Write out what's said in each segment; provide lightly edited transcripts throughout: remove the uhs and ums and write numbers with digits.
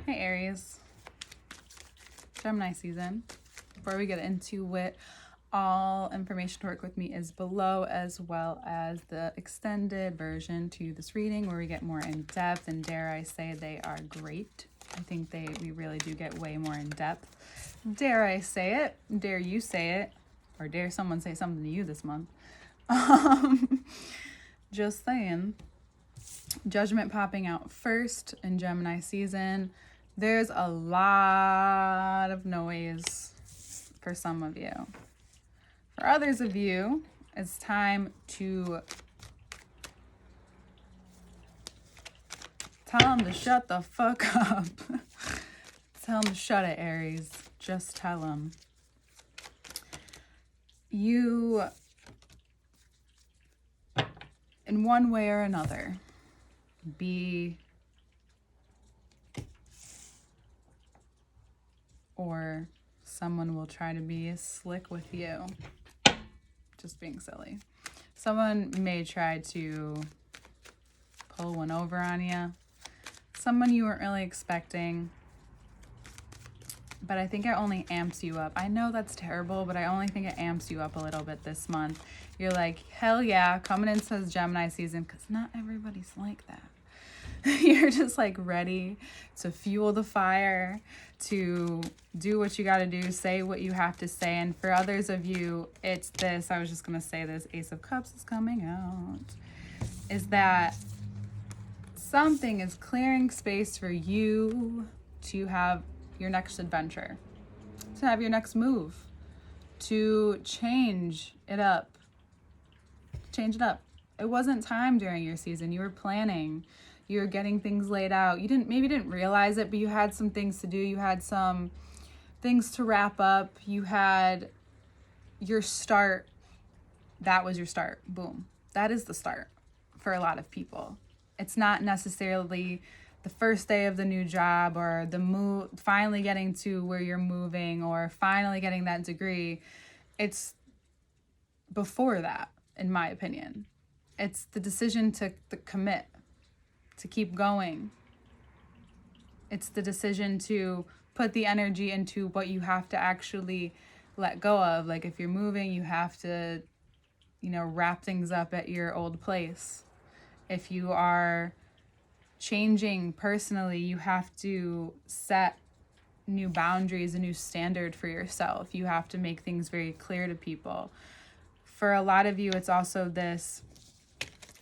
Hey Aries, Gemini season. Before we get into it, all information to work with me is below, as well as the extended version to this reading where we get more in depth, and dare I say they are great. I think we really do get way more in depth. Dare I say it? Dare you say it? Or dare someone say something to you this month? Just saying. Judgment popping out first in Gemini season. There's a lot of noise for some of you. For others of you, it's time to tell them to shut the fuck up. Tell them to shut it, Aries. Just tell them. You, in one way or another, or someone will try to be slick with you. Just being silly. Someone may try to pull one over on you. Someone you weren't really expecting. But I think it only amps you up. I know that's terrible, but I only think it amps you up a little bit this month. You're like, hell yeah, coming into Gemini season, because not everybody's like that. You're just like ready to fuel the fire, to do what you got to do, say what you have to say. And for others of you, it's this, I was just going to say this, Ace of Cups is coming out, is that something is clearing space for you to have your next adventure, to have your next move, to change it up. Change it up. It wasn't time during your season. You were planning. You were getting things laid out. You didn't realize it, but you had some things to do. You had some things to wrap up. You had your start. That was your start. Boom. That is the start for a lot of people. It's not necessarily the first day of the new job or the move, finally getting to where you're moving or finally getting that degree. It's before that, in my opinion. It's the decision to commit, to keep going. It's the decision to put the energy into what you have to actually let go of. Like if you're moving, you have to, wrap things up at your old place. If you are changing personally, you have to set new boundaries, a new standard for yourself. You have to make things very clear to people. For a lot of you, it's also this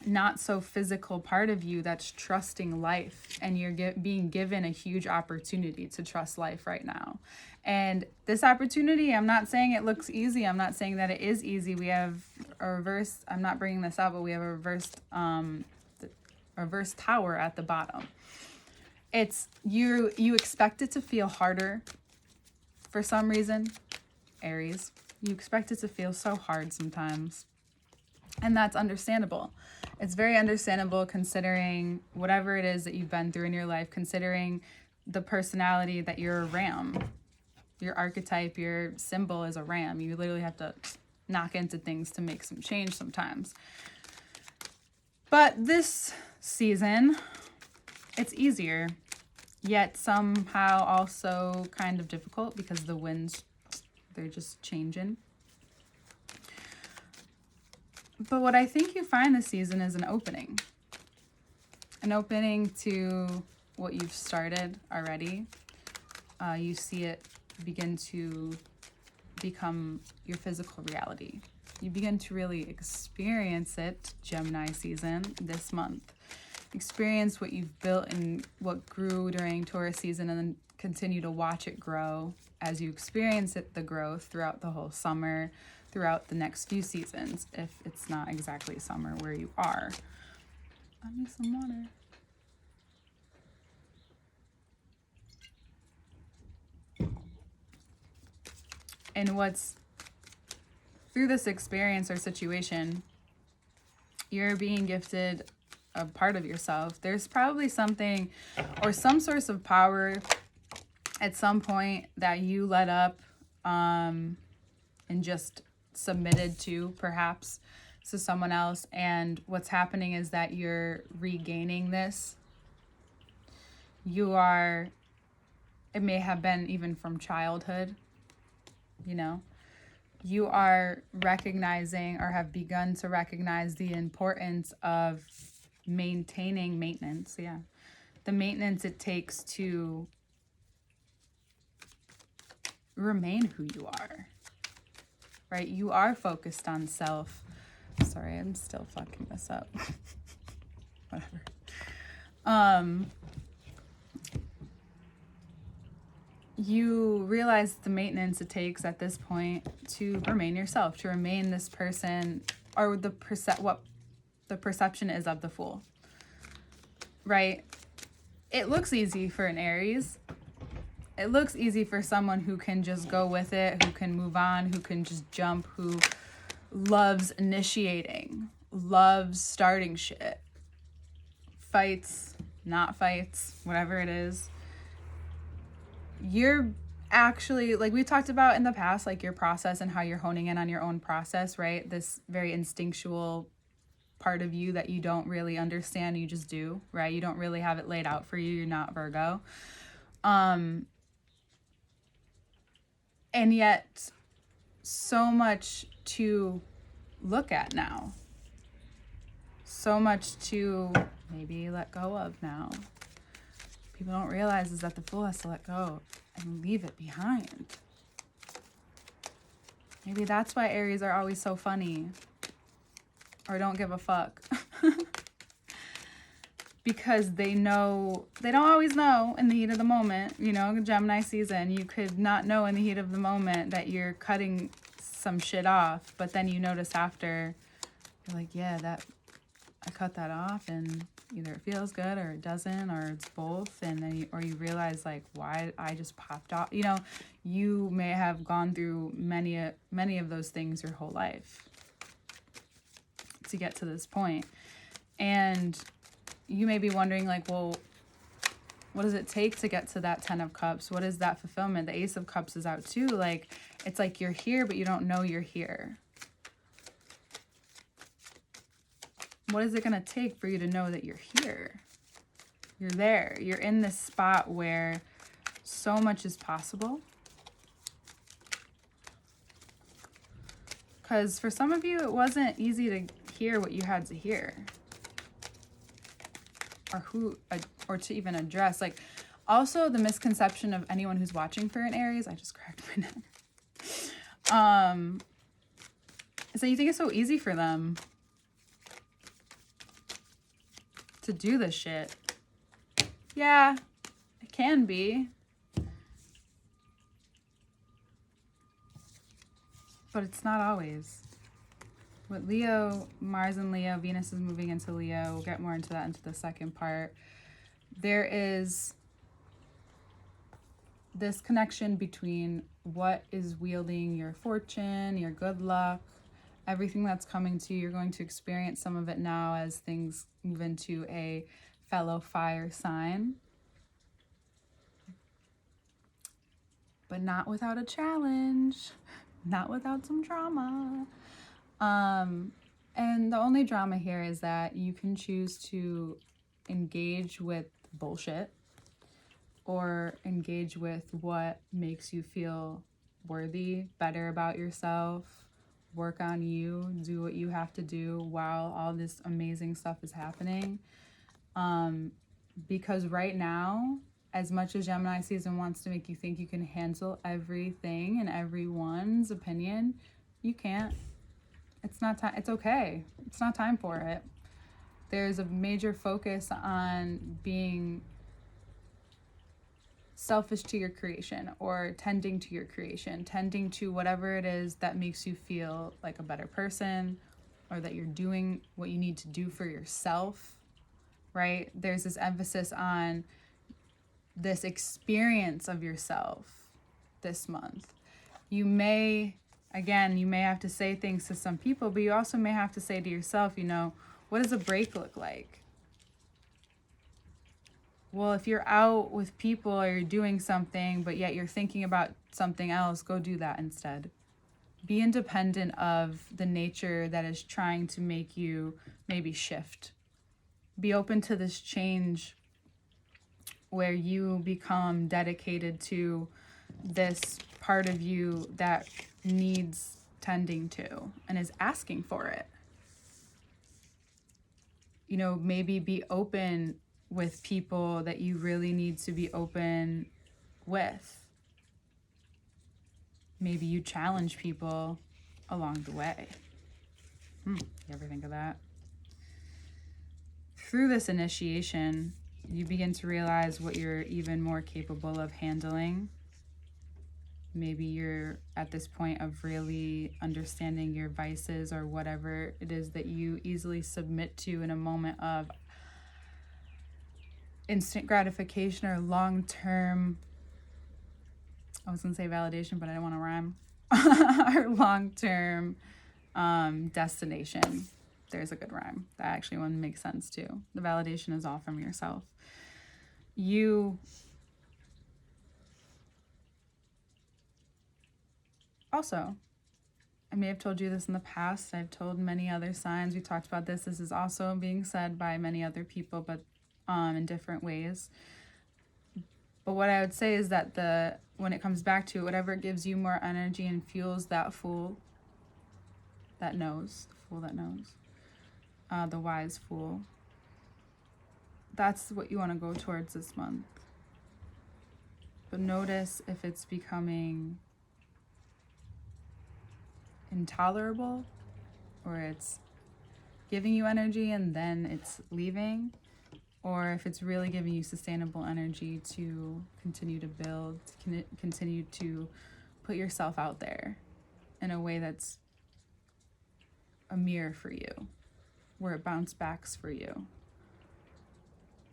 not so physical part of you that's trusting life, and you're being given a huge opportunity to trust life right now. And this opportunity, I'm not saying it looks easy. I'm not saying that it is easy. We have a reverse, I'm not bringing this up, but we have a reverse tower at the bottom. It's you expect it to feel harder for some reason, Aries. You expect it to feel so hard sometimes. And that's understandable. It's very understandable considering whatever it is that you've been through in your life, considering the personality that you're a ram. Your archetype, your symbol is a ram. You literally have to knock into things to make some change sometimes. But this season, it's easier, yet somehow also kind of difficult because the winds, they're just changing. But what I think you find this season is an opening to what you've started already. You see it begin to become your physical reality. You begin to really experience it, Gemini season, this month. Experience what you've built and what grew during Taurus season, and then continue to watch it grow as you experience it, the growth throughout the whole summer, throughout the next few seasons, if it's not exactly summer where you are. I need some water. And what's through this experience or situation, you're being gifted a part of yourself. There's probably something or some source of power at some point that you let up and just submitted to, perhaps, to someone else. And what's happening is that you're regaining this. You are It may have been even from childhood, you know. You are recognizing or have begun to recognize the importance of maintaining maintenance. Yeah. The maintenance it takes to remain who you are, right? You are focused on self. Sorry, I'm still fucking this up. Whatever. You realize the maintenance it takes at this point to remain yourself, to remain this person, or what the perception is of the fool, right? It looks easy for an Aries. It looks easy for someone who can just go with it, who can move on, who can just jump, who loves initiating, loves starting shit. Fights, not fights, whatever it is. You're actually, like we talked about in the past, like your process and how you're honing in on your own process, right? This very instinctual part of you that you don't really understand, you just do, right? You don't really have it laid out for you. You're not Virgo. And yet so much to look at now. So much to maybe let go of now. People don't realize is that the fool has to let go and leave it behind. Maybe that's why Aries are always so funny or don't give a fuck. Because they don't always know in the heat of the moment, you know, Gemini season, you could not know in the heat of the moment that you're cutting some shit off, but then you notice after, you're like, yeah, I cut that off, and either it feels good or it doesn't, or it's both, and then you realize like why I just popped off. You know, you may have gone through many of those things your whole life to get to this point, and you may be wondering like, well, what does it take to get to that 10 of Cups? What is that fulfillment? The Ace of Cups is out too. Like, it's like you're here, but you don't know you're here. What is it going to take for you to know that you're here? You're there. You're in this spot where so much is possible. Because for some of you, it wasn't easy to hear what you had to hear. Or to even address. Like, also the misconception of anyone who's watching for an Aries, I just cracked my neck. So you think it's so easy for them to do this shit. Yeah, it can be. But it's not always. With Leo, Mars and Leo, Venus is moving into Leo. We'll get more into that into the second part. There is this connection between what is wielding your fortune, your good luck, everything that's coming to you. You're going to experience some of it now as things move into a fellow fire sign. But not without a challenge, not without some drama. And the only drama here is that you can choose to engage with bullshit or engage with what makes you feel worthy, better about yourself, work on you, do what you have to do while all this amazing stuff is happening. Because right now, as much as Gemini season wants to make you think you can handle everything and everyone's opinion, you can't. It's not time. It's okay. It's not time for it. There's a major focus on being selfish to your creation or tending to your creation, tending to whatever it is that makes you feel like a better person or that you're doing what you need to do for yourself, right? There's this emphasis on this experience of yourself this month. You may have to say things to some people, but you also may have to say to yourself, you know, what does a break look like? Well, if you're out with people or you're doing something, but yet you're thinking about something else, go do that instead. Be independent of the nature that is trying to make you maybe shift. Be open to this change where you become dedicated to this part of you that needs tending to and is asking for it. You know, maybe be open with people that you really need to be open with. Maybe you challenge people along the way. You ever think of that? Through this initiation, you begin to realize what you're even more capable of handling. Maybe you're at this point of really understanding your vices or whatever it is that you easily submit to in a moment of instant gratification or long-term, I was going to say validation, but I don't want to rhyme, or long-term destination. There's a good rhyme. That actually one makes sense too. The validation is all from yourself. You also, I may have told you this in the past. I've told many other signs. We talked about this. This is also being said by many other people, but in different ways. But what I would say is that when it comes back to it, whatever gives you more energy and fuels that fool that knows, the wise fool, that's what you want to go towards this month. But notice if it's becoming intolerable, or it's giving you energy and then it's leaving, or if it's really giving you sustainable energy to continue to build, continue to put yourself out there in a way that's a mirror for you, where it bounce backs for you.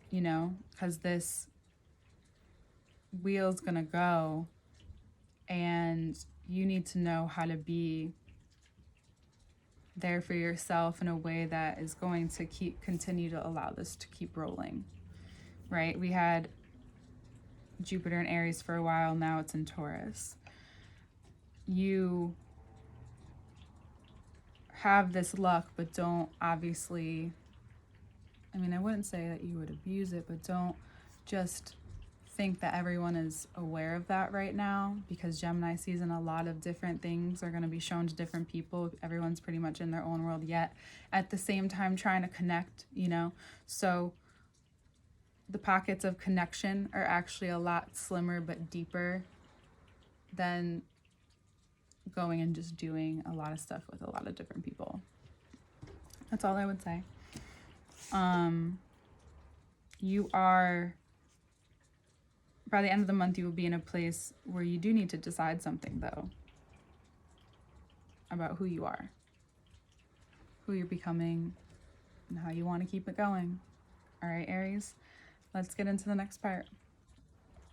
You know, because this wheel's gonna go, and you need to know how to be there for yourself in a way that is going to continue to allow this to keep rolling, right? We had Jupiter in Aries for a while, now it's in Taurus. You have this luck, but don't obviously, I mean, I wouldn't say that you would abuse it, but don't just think that everyone is aware of that right now, because Gemini season, a lot of different things are going to be shown to different people. Everyone's pretty much in their own world, yet at the same time trying to connect, you know? So the pockets of connection are actually a lot slimmer but deeper than going and just doing a lot of stuff with a lot of different people. That's all I would say. You are, by the end of the month, you will be in a place where you do need to decide something, though, about who you are, who you're becoming, and how you want to keep it going. All right, Aries, let's get into the next part.